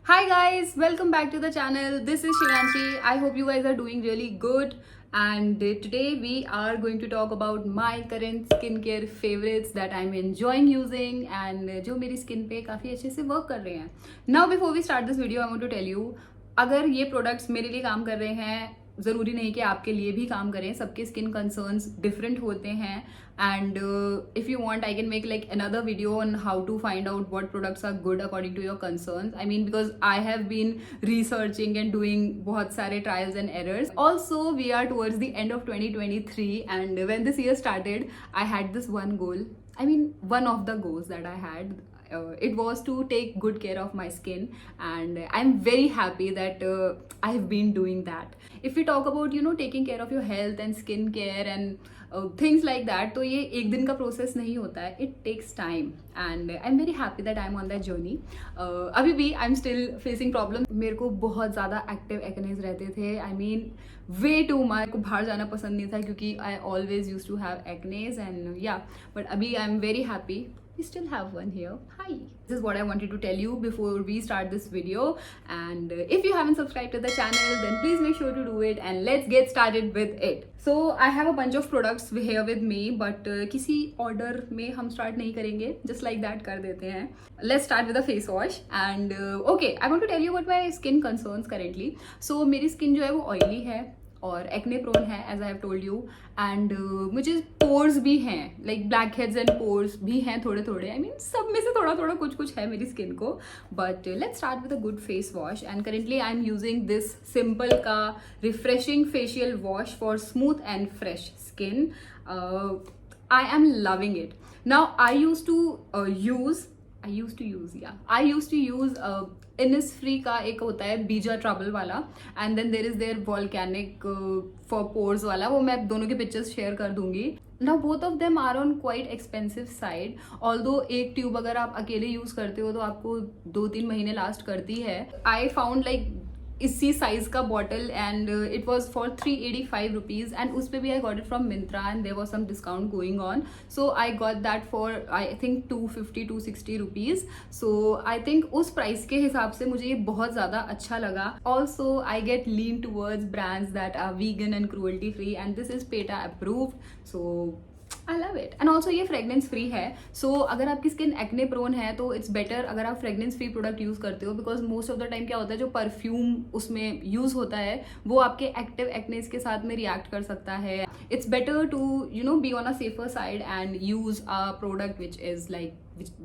Hi guys, welcome back to the channel. This is Shivanshi. I hope you guys are doing really good. And today we are going to talk about my current skincare favorites that I'm enjoying using and जो मेरी skin पे काफ़ी अच्छे से work कर रहे हैं. Now before we start this video, I want to tell you, अगर ये products मेरे लिए काम कर रहे हैं, ज़रूरी नहीं कि आपके लिए भी काम करें. सबके स्किन कंसर्न्स डिफरेंट होते हैं and if you want I can make like another video on how to find out what products are good according to your concerns. I mean because I have been researching and doing बहुत सारे trials and errors. Also we are towards the end of 2023 and when this year started I had this one goal. I mean, one of the goals that I had, it was to take good care of my skin, and I'm very happy that I have been doing that. If we talk about taking care of your health and skin care and things like that, तो ये एक दिन का process नहीं होता है. It takes time and I'm very happy that I'm on that journey. अभी भी I'm still facing problem. मेरे को बहुत ज़्यादा active acne रहते थे. I mean way too much. को बाहर जाना पसंद नहीं था क्योंकि I always used to have acne and yeah, but अभी I'm very happy. We still have one here. Hi. This is what I wanted to tell you before we start this video. And if you haven't subscribed to the channel, then please make sure to do it. And let's get started with it. So I have a bunch of products here with me, but किसी order में हम start नहीं करेंगे. Just like that कर देते हैं. Let's start with a face wash. And okay, I want to tell you about my skin concerns currently. So मेरी skin जो है वो oily है और एक्ने प्रोन है as I have told you. And मुझे पोर्स भी हैं, like blackheads and pores भी हैं थोड़े थोड़े. आई मीन सब में से थोड़ा थोड़ा कुछ कुछ है मेरी स्किन को. But let's start with a good face wash. And currently I am using this simple का refreshing facial wash for smooth and fresh skin. I am loving it. Now I use to use Innisfree का एक होता है bija trouble वाला and then there is there volcanic for pores वाला. वो मैं दोनों के पिक्चर्स शेयर कर दूंगी. Now both of them are on quite expensive side. Although एक ट्यूब अगर आप अकेले यूज करते हो तो आपको 2-3 महीने लास्ट करती है. आई फाउंड लाइक इसी साइज का bottle and it was for 385 rupees and उस पर भी I got it from Myntra and there was some discount going on. So I got that for I think 250-260 rupees. So I think उस price के हिसाब से मुझे ये बहुत ज़्यादा अच्छा लगा. Also I get lean towards brands that are vegan and cruelty free and this is PETA approved. So I love it. And also ये फ्रेगनेंस फ्री है. सो अगर आपकी स्किन एक्ने प्रोन है तो इट्स बेटर अगर आप फ्रेगनेंस फ्री प्रोडक्ट यूज करते हो, because most of the time क्या होता है जो परफ्यूम उसमें यूज होता है वो आपके एक्टिव एक्नेस के साथ में रिएक्ट कर सकता है. It's better to be on a safer side and use a product which is like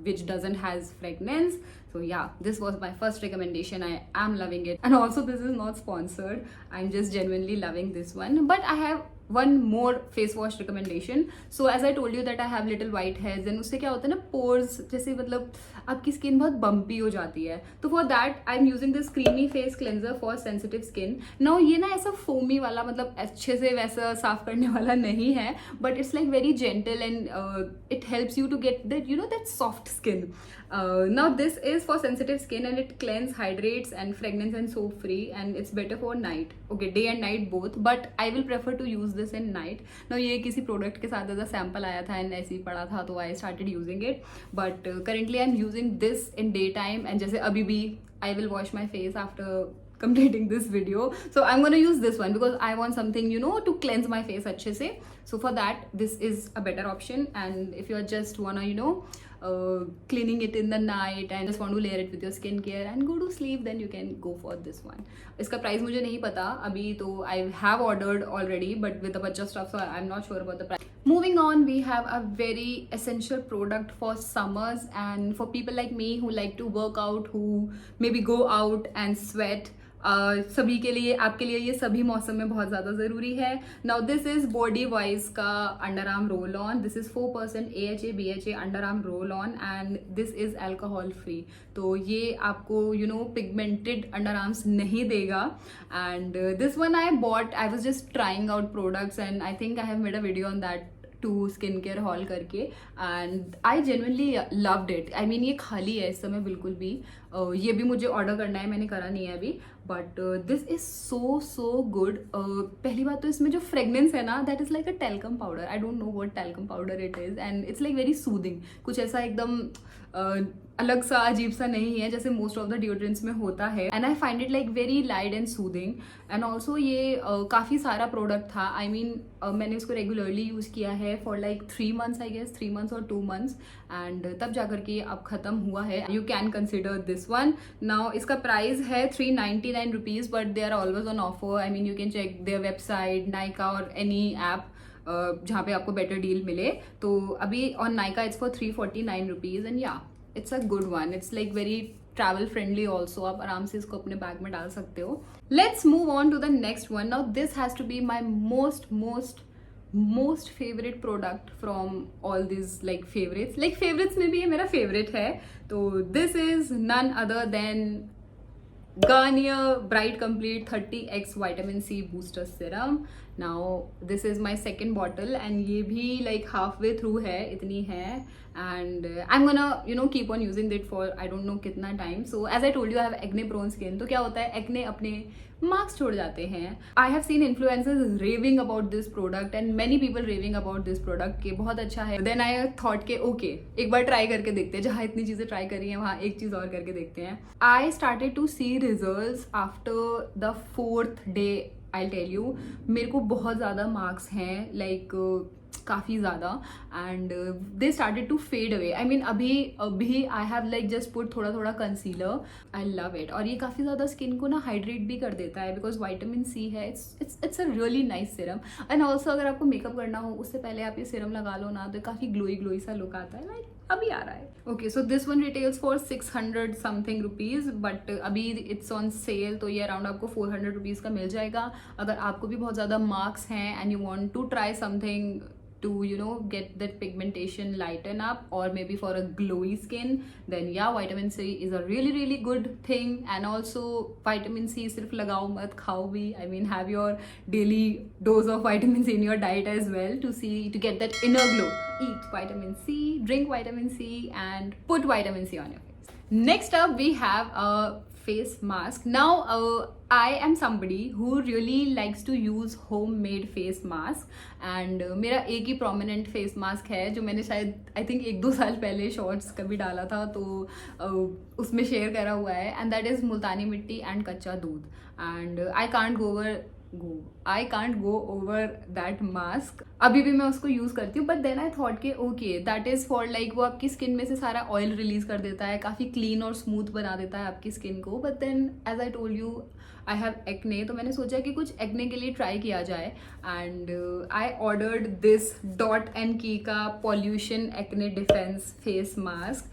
which doesn't has fragrance. So yeah, this was my first recommendation. I am loving it. And also this is not sponsored. I'm just genuinely loving this one. But I have one more face wash recommendation. So as I told you that I have little white hairs and उससे क्या होता है ना, pores जैसे मतलब आपकी skin बहुत bumpy हो जाती है. तो for that I am using this creamy face cleanser for sensitive skin. Now ये ना ऐसा फोमी वाला मतलब अच्छे से वैसा साफ करने वाला नहीं है, but it's like very gentle and it helps you to get that that soft skin. Now this is for sensitive skin and it cleanse, hydrates and fragrance and soap free and it's better for night. Okay, day and night both, but I will prefer to use this in night. Now ये किसी product के साथ ऐसा sample आया था and ऐसे ही पड़ा था तो I started using it. But currently I'm using this in daytime and जैसे अभी भी I will wash my face after completing this video. So I'm gonna use this one because I want something to cleanse my face अच्छे से. So for that this is a better option. And if you just wanna cleaning it in the night and just want to layer it with your skincare and go to sleep, then you can go for this one. इसका price मुझे नहीं पता अभी तो. I have ordered already but with a bunch of stuff, so I'm not sure about the price. Moving on, we have a very essential product for summers and for people like me who like to work out, who maybe go out and sweat. सभी के लिए, आपके लिए ये सभी मौसम में बहुत ज़्यादा ज़रूरी है. नाउ दिस इज बॉडी वाइज का underarm roll on. This is 4% AHA BHA underarm roll on and this is alcohol free. तो ये आपको पिगमेंटेड अंडर आर्म्स नहीं देगा. And this one I bought, I was just trying out products and I think I have made a video on that to skin care haul करके and I genuinely loved it. I mean ये खाली है इस समय बिल्कुल भी. ये भी मुझे ऑर्डर करना है, मैंने करा नहीं है अभी. But this is so good. पहली बात तो इसमें जो फ्रेगनेंस है ना, that is like a talcum powder. I don't know what talcum powder it is and it's like very soothing. कुछ ऐसा एकदम अलग सा अजीब सा नहीं है जैसे मोस्ट ऑफ द डिओड्रेंट्स में होता है, and I find it like very light and soothing. And also ये काफ़ी सारा प्रोडक्ट था, आई मीन मैंने इसको रेगुलरली यूज़ किया है for like 3 months I guess, 3 months और 2 months, एंड तब जाकर के अब ख़त्म हुआ है। You can consider this one. Now इसका प्राइस है 399 rupees, but they are always on offer. I mean you can check their website, Nykaa और एनी ऐप जहाँ पे आपको बेटर डील मिले। तो अभी on Nykaa it's for 349 rupees, and yeah it's a good one. It's like very travel friendly also, आप आराम से इसको अपने बैग में डाल सकते हो। Let's move on to the next one. Now this has to be my most favourite product from all this like favourites में भी ये मेरा फेवरेट है। तो this is none other than Garnier Bright Complete 30x Vitamin C Booster Serum. Now this is my second bottle and ये भी like halfway through है, इतनी है, and I'm gonna keep on using it for I don't know कितना time. So as I told you I have acne prone skin, तो क्या होता है acne अपने मार्क्स छोड़ जाते हैं। I have seen influencers raving about this product and many people raving about this product कि बहुत अच्छा है। Then I thought कि okay एक बार ट्राई करके देखते हैं, जहाँ इतनी चीज़ें ट्राई करी हैं वहाँ एक चीज़ और करके देखते हैं। I started to see results after the 4th day, I'll tell you। मेरे को बहुत ज़्यादा मार्क्स हैं, लाइक काफ़ी ज़्यादा, and they started to fade away. I mean अभी I have like just put थोड़ा कंसीलर, आई लव इट। और ये काफ़ी ज़्यादा स्किन को ना हाइड्रेट भी कर देता है बिकॉज विटामिन सी है। It's a really nice serum. And also अगर आपको मेकअप करना हो उससे पहले आप ये सीरम लगा लो ना, तो काफ़ी ग्लोई सा लुक आता है, लाइक अभी आ रहा है। Okay, so this one retails for 600 something rupees, but अभी इट्स ऑन सेल, तो ये अराउंड आपको 400 रुपीज़ का मिल जाएगा। अगर आपको भी बहुत ज़्यादा मार्क्स हैं and you want to try something to get that pigmentation lighten up, or maybe for a glowy skin, then yeah, vitamin C is a really good thing. And also vitamin C सिर्फ लगाओ मत, खाओ भी। I mean have your daily dose of vitamin C in your diet as well to get that inner glow. Eat vitamin C, drink vitamin C, and put vitamin C on your face. Next up we have a face mask. Now I am somebody who really likes to use homemade face mask, and मेरा एक ही prominent face mask है जो मैंने शायद I think 1-2 साल पहले shorts कभी डाला था, तो उसमें शेयर करा हुआ है, and that is मुल्तानी मिट्टी एंड कच्चा दूध। and I can't go over that mask। अभी भी मैं उसको यूज़ करती हूँ, बट देन आई थॉट के okay that is for like वो आपकी स्किन में से सारा ऑयल रिलीज कर देता है, काफ़ी क्लीन और स्मूथ बना देता है आपकी स्किन को। But then as I told you I have acne, तो मैंने सोचा कि कुछ एक्ने के लिए ट्राई किया जाए, and I ordered this Dot and Key का pollution acne defence face mask.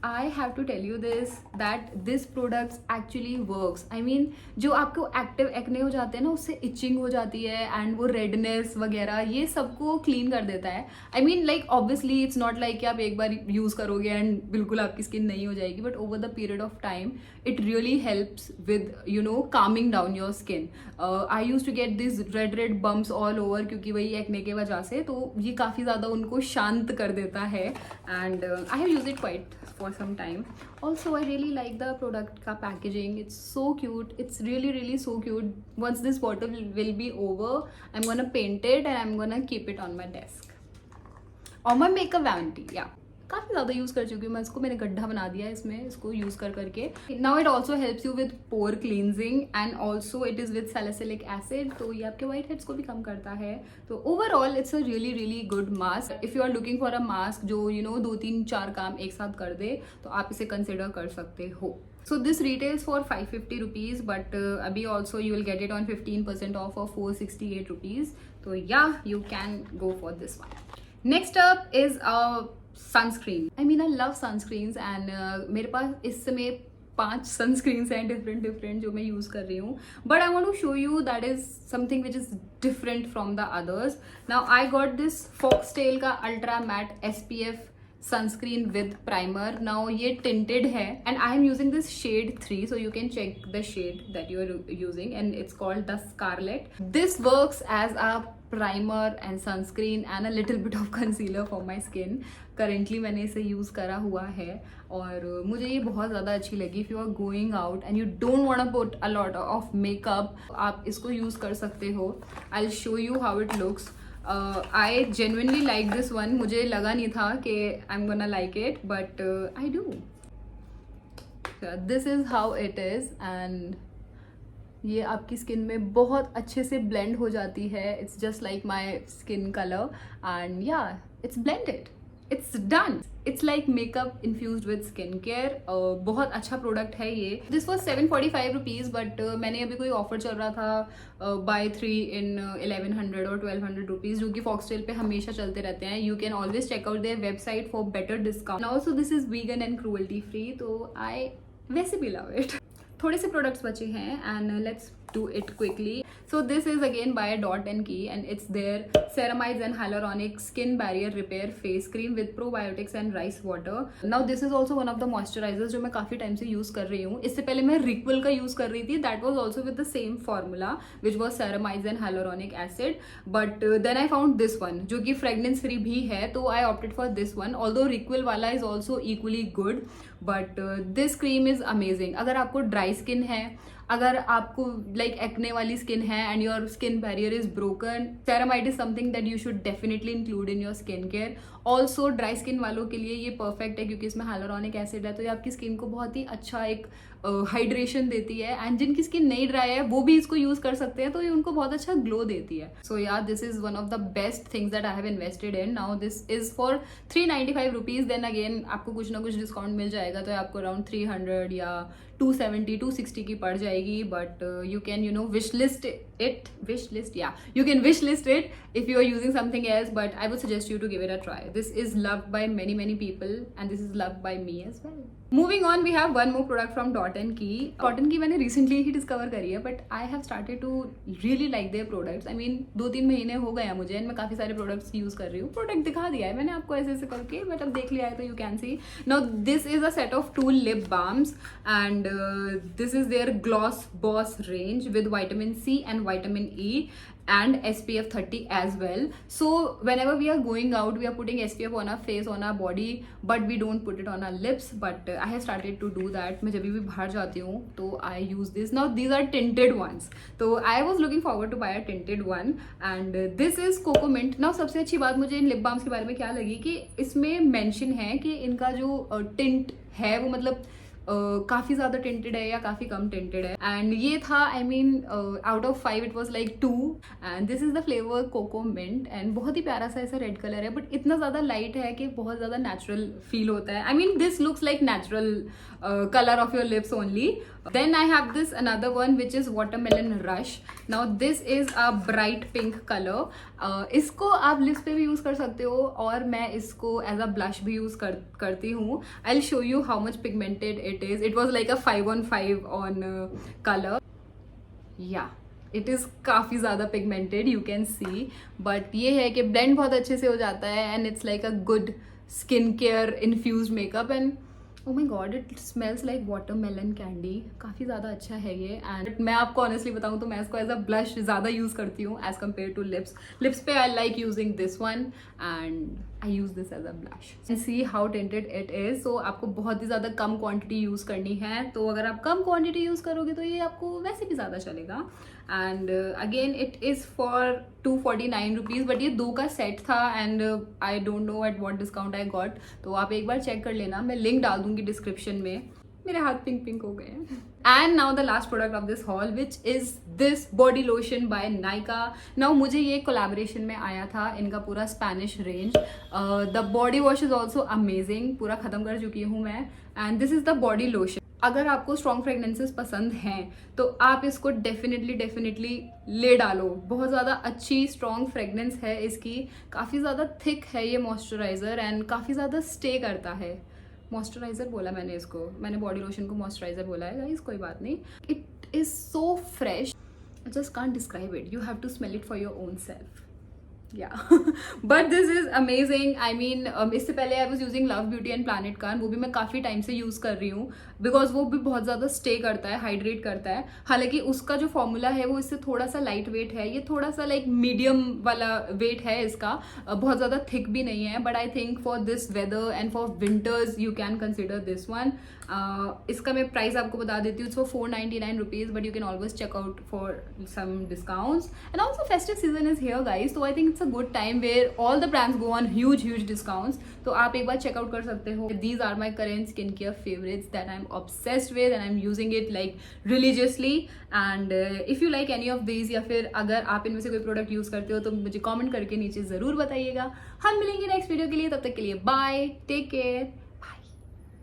I have to tell you that this products actually works. I mean जो आपको एक्टिव एक्ने हो जाते हैं ना, उससे इचिंग हो जाती है एंड वो रेडनेस वगैरह ये सबको क्लीन कर देता है। I mean like obviously it's not like कि आप एक बार यूज़ करोगे एंड बिल्कुल आपकी स्किन नहीं हो जाएगी, but over the period of time it really helps with calming down your skin. I used to get these red bumps all over क्योंकि वही एक्ने के वजह से, तो ये काफ़ी ज़्यादा उनको शांत कर देता है, and I have used it quite for some time. Also I really like the product का packaging. It's so cute. It's really so cute. Once this bottle will be over, I'm gonna paint it and I'm gonna keep it on my desk or my makeup vanity. Yeah, काफ़ी ज़्यादा use कर चुकी हूँ मैं इसको, मैंने गड्ढा बना दिया है इसमें इसको यूज़ करके। Now it also helps you with pore cleansing and also it is with salicylic acid, तो ये आपके वाइट हेड्स को भी कम करता है। तो overall it's a really good mask. If you are looking for a mask जो 2-3-4 काम एक साथ कर दे, तो आप इसे कंसिडर कर सकते हो। So this retails for 550 rupees, but अभी also you will get it on 15% off of 468 rupees. So yeah, you can go for this one. Next up is a sunscreen. I mean I love sunscreens and मेरे पास इस समय 5 sunscreens हैं different जो मैं use कर रही हूँ, but I want to show you that is something which is different from the others. Now I got this Foxtail का Ultra Matte SPF sunscreen with primer. Now ये tinted है and I am using this shade 3, so you can check the shade that you are using, and it's called the Scarlet. This works as a primer and sunscreen and a little bit of concealer for my skin. Currently मैंने इसे use करा हुआ है और मुझे ये बहुत ज़्यादा अच्छी लगी। If you are going out and you don't want to put a lot of makeup, आप इसको यूज़ कर सकते हो। I will show you how it looks. I genuinely like this one. मुझे लगा नहीं था कि I am gonna like it, but I do. This is how it is, and ये आपकी स्किन में बहुत अच्छे से ब्लेंड हो जाती है. It's just like my skin colour, and yeah it's blended, it's done. It's like makeup infused with skin care. बहुत अच्छा प्रोडक्ट है ये. दिस वॉज 745 रुपीज़, बट मैंने अभी कोई ऑफर चल रहा था बाय 3 इन 1100 और 1200 रुपीज़, जो कि फॉक्सटेल पे हमेशा चलते रहते हैं. You can always check out their website for better discount. Also this is vegan and cruelty free, तो आई वैसे भी लव इट. थोड़े से प्रोडक्ट्स बचे हैं, and let's do it quickly. So this is again by Dot & Key, and it's their ceramides and hyaluronic skin barrier repair face cream with probiotics and rice water. Now this is also one of the moisturizers जो मैं काफ़ी time से use कर रही हूँ. इससे पहले मैं Riquil का यूज़ कर रही थी. That was also with the same formula, which was ceramides and hyaluronic acid. But then I found this one, जो कि fragrance free भी है, तो I opted for this one. Although Riquil वाला is also equally good, but this cream is amazing. अगर आपको dry skin है, अगर आपको लाइक एक्ने वाली स्किन है and your skin barrier is broken, ceramide is something that you should definitely include in your skin care. Also dry skin वालों के लिए ये परफेक्ट है, क्योंकि इसमें हाइलुरोनिक एसिड है, तो ये आपकी स्किन को बहुत ही अच्छा एक हाइड्रेशन देती है. एंड जिनकी स्किन नहीं ड्राई है वो भी इसको यूज कर सकते हैं, तो ये उनको बहुत अच्छा ग्लो देती है. So yeah this is one of the best things that I have invested in. Now this is for 395 rupees. Then again आपको कुछ ना कुछ डिस्काउंट मिल जाएगा, तो आपको अराउंड 300 या 270 260 की पड़ जाएगी. But you can wish list it, you can wish list it if you are using something else, but I would suggest you to give it a try. This is loved by many people, and this is loved by me as well. Moving on, we have one more product from Dot & Key. Dot & Key मैंने recently ही discover करी है, but I have started to really like their products. I mean 2-3 महीने हो गए हैं मुझे, and मैं काफ़ी सारे products use कर रही हूँ. Product दिखा दिया है मैंने आपको ऐसे ऐसे करके, but अब देख लिया है तो you can see. Now this is a set of 2 lip balms, and this is their Gloss Boss range with vitamin C and vitamin E and SPF 30 as well. So whenever we are going out, we are putting SPF on our face, on our body, but we don't put it on our lips. But I have started to do that. मैं जब भी बाहर जाती हूँ तो I use this. Now these are tinted ones, तो I was looking forward to buy a tinted one, and this is Coco Mint. Now सबसे अच्छी बात मुझे इन लिप बाम्स के बारे में क्या लगी कि इसमें मेंशन है कि इनका जो टिंट है वो मतलब काफ़ी ज़्यादा टिंटेड है या काफ़ी कम टिंटेड है. एंड ये था I mean out of 5 it was like 2, and this is the flavour cocoa mint. And बहुत ही प्यारा सा ऐसा रेड कलर है, बट इतना ज़्यादा लाइट है कि बहुत ज़्यादा नेचुरल फील होता है. I mean this looks like natural color of your lips only. Then I have this another one which is Watermelon Rush. Now this is a bright pink color. इसको आप lips पे भी use कर सकते हो, और मैं इसको एज अ ब्लश भी यूज करती हूँ. आई will show you how much pigmented it is. It was like a 5 on color. या इट इज़ काफ़ी ज़्यादा pigmented, you can see, but ये है कि ब्लेंड बहुत अच्छे से हो जाता है, and it's like a good skin care infused makeup. And oh my god, it smells like watermelon candy. काफ़ी ज़्यादा अच्छा है ये. एंड मैं आपको ऑनेस्टली बताऊँ तो मैं इसको एज अ ब्लश ज़्यादा यूज़ करती हूँ as compared to lips. Lips पे I like using this one, and I use this as a blush. And see how tinted it is. So आपको बहुत ही ज़्यादा कम क्वांटिटी यूज़ करनी है, तो अगर आप कम क्वांटिटी यूज़ करोगे तो ये आपको वैसे भी ज़्यादा चलेगा. And again it is for 249 rupees, but ये 2 का सेट था, and I don't know at what discount I got, तो आप एक बार चेक कर लेना. मैं लिंक डाल दूंगी डिस्क्रिप्शन में. मेरे हाथ पिंक पिंक हो गए हैं. And now the last product of this haul which is this body lotion by Nykaa. Now मुझे ये कोलैबोरेशन में आया था, इनका पूरा Spanish range. The body wash is also amazing, पूरा खत्म कर चुकी हूँ मैं. And this is the body lotion. अगर आपको स्ट्रॉन्ग फ्रेगनेंसेस पसंद हैं तो आप इसको डेफिनेटली ले डालो. बहुत ज़्यादा अच्छी स्ट्रॉन्ग फ्रेगनेंस है इसकी, काफ़ी ज़्यादा थिक है ये मॉइस्चराइज़र, एंड काफ़ी ज़्यादा स्टे करता है. मॉइस्चराइज़र बोला मैंने इसको, मैंने बॉडी लोशन को मॉइस्चराइज़र बोला है गाइस, कोई बात नहीं. It is so fresh, I just can't describe it, you have to smell it for your own self. Yeah, but this is amazing. I mean, इससे पहले I was using Love Beauty and Planet का, वो भी मैं काफ़ी time से use कर रही हूँ, बिकॉज वो भी बहुत ज़्यादा स्टे करता है, हाइड्रेट करता है. हालांकि उसका जो फॉर्मूला है वो इससे थोड़ा सा लाइट वेट है, ये थोड़ा सा लाइक मीडियम वाला वेट है इसका, बहुत ज़्यादा थिक भी नहीं है. But I think for this weather and for winters you can consider this one. इसका मैं प्राइस आपको बता देती हूँ. It's for 499 rupees, but you can always check out for some discounts. And also festive season is here guys, तो I think it's a good time where all the brands go on huge discounts. तो आप एक बार check out कर सकते हो. These are my current skin care favourites that I am obsessed with and I am using it like religiously. And if you like any of these, या फिर अगर आप इनमें से कोई प्रोडक्ट यूज करते हो तो मुझे कॉमेंट करके नीचे जरूर बताइएगा. हम मिलेंगे नेक्स्ट वीडियो के लिए. तब तक के लिए बाय, टेक केयर.